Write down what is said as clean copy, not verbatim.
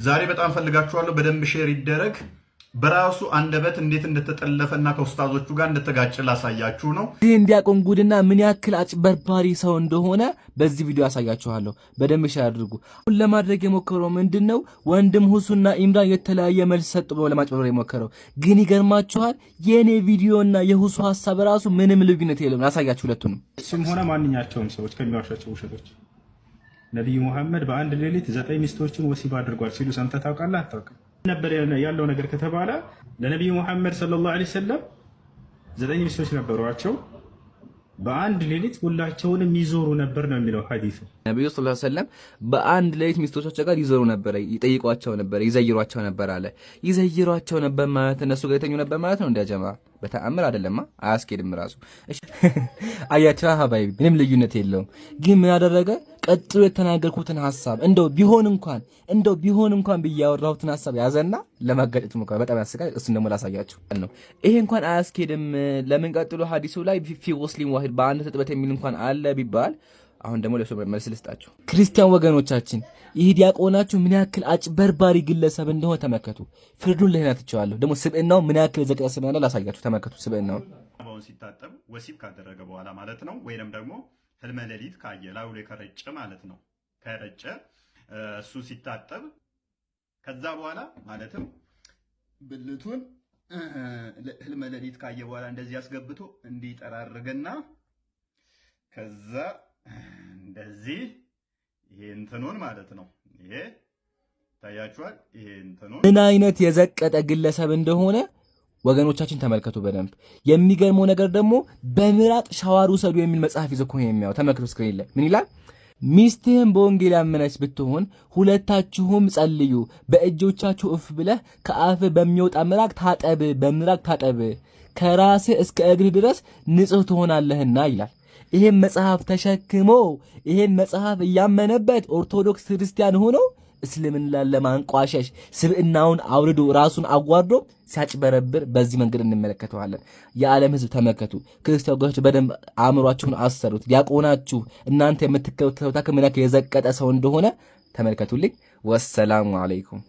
ዛሬ በጣም ፈልጋችኋለሁ። በደንብ ሼር ይደረግ። በራሱ አንደበት እንዴት እንደተጠለፈና ከኡስታዞቹ ጋር እንደተጋጨ ላሳያችሁ ነው። ይህ እንዲያቆም ጉድና ምን ያክል አጭበርባሪ ሰው እንደሆነ በዚህ ቪዲዮ ያሳያችኋለሁ። በደንብ ሼር አድርጉ። ለማድረግ የሞከረው ምንድነው? ወንድም ሁሱና ኢምራን የተለያየ መልስ ሰጥ ብሎ ለማጭበርበር የሞከረው ግን ይገርማችኋል፣ የኔ ቪዲዮና የሁሱ ሐሳብ ራሱ ምንም ልዩነት የለውም። ላሳያችሁ ሁለቱንም። እሱም ሆነ ማንኛቸውም ሰዎች ከሚዋሻቸው ውሸቶች ነብዩ መሐመድ በአንድ ሌሊት 9 ሚስቶችን ወሲብ አድርጓል ሲሉ ሰምተህ ታውቃለህ? አታውቅም? ነበር ያለው ነገር ከተባለ ለነብዩ መሐመድ ሰለላሁ ዐለይሂ ወሰለም 9 ሚስቶች ነበሯቸው። በአንድ ሌሊት ሁላቸውንም ይዞሩ ነበር ነው የሚለው ሐዲሱ። ነብዩ ሰለላሁ ዐለይሂ ወሰለም በአንድ ሌሊት ሚስቶቻቸው ጋር ይዞሩ ነበር፣ ይጠይቋቸው ነበር፣ ይዘይሯቸው ነበር አለ። ይዘይሯቸው ነበር ማለት እነሱ ጋር የተኙ ነበር ማለት ነው? እንዲያጀማ በተአምር አይደለማ፣ አያስኬድም ራሱ። እሺ አያቻ ሀባይ ምንም ልዩነት የለውም። ግን ምን ያደረገ ቀጥሎ የተናገርኩትን ሐሳብ እንደው ቢሆን እንኳን ብያወራሁትን ሐሳብ ያዘና ለማጋጨት ሞከረ። በጣም ያስቃል። እሱን ደግሞ ላሳያችሁ ነው። ይሄ እንኳን አያስኬድም። ለምን ቀጥሎ ሐዲሱ ላይ ፊ ሙስሊም ዋሂድ በአንድ ትጥበት የሚል እንኳን አለ ቢባል፣ አሁን ደግሞ ለሱ መልስ ልስጣችሁ። ክርስቲያን ወገኖቻችን ይህ ዲያቆናችሁ ምን ያክል አጭበርባሪ ግለሰብ እንደሆነ ተመከቱ። ፍርዱን ለህና ትቸዋለሁ። ደግሞ ስብዕናው ምን ያክል ዘቀስ እንደሆነ ላሳያችሁ። ተመከቱ ስብዕናው። አሁን ሲታጠብ ወሲብ ካደረገ በኋላ ማለት ነው፣ ወይንም ደግሞ ህልመ ሌሊት ካየ ላዩ ላይ ከረጨ ማለት ነው። ከረጨ እሱ ሲታጠብ ከዛ በኋላ ማለትም ብልቱን ህልመ ሌሊት ካየ በኋላ እንደዚህ አስገብቶ እንዲጠራርገና ከዛ እንደዚህ ይሄ እንትኑን ማለት ነው። ይሄ ታያችኋል። ይሄ እንትኑን ምን አይነት የዘቀጠ ግለሰብ እንደሆነ ወገኖቻችን ተመልከቱ በደንብ። የሚገርመው ነገር ደግሞ በምራቅ ሻዋር ውሰዱ የሚል መጽሐፍ ይዞ ነው የሚያው። ተመልከቱ ስክሪን ላይ ምን ይላል? ሚስትህም በወንጌል ያመነች ብትሆን ሁለታችሁም ጸልዩ፣ በእጆቻችሁ እፍ ብለህ ከአፍ በሚወጣ ምራቅ ታጠብ፣ በምራቅ ታጠብ፣ ከራስህ እስከ እግርህ ድረስ ንጹህ ትሆናለህና ይላል። ይሄን መጽሐፍ ተሸክሞ ይሄን መጽሐፍ እያመነበት ኦርቶዶክስ ክርስቲያን ሆኖ እስልምና ለማንቋሸሽ ስብዕናውን አውርዶ ራሱን አጓርዶ ሲያጭበረብር በዚህ መንገድ እንመለከተዋለን። የዓለም ሕዝብ ተመከቱ። ክርስቲያኖች በደንብ አእምሯችሁን አሰሩት። ዲያቆናችሁ እናንተ የምትከተሉት ምን ያክል የዘቀጠ ሰው እንደሆነ ተመልከቱልኝ። ወሰላሙ አለይኩም።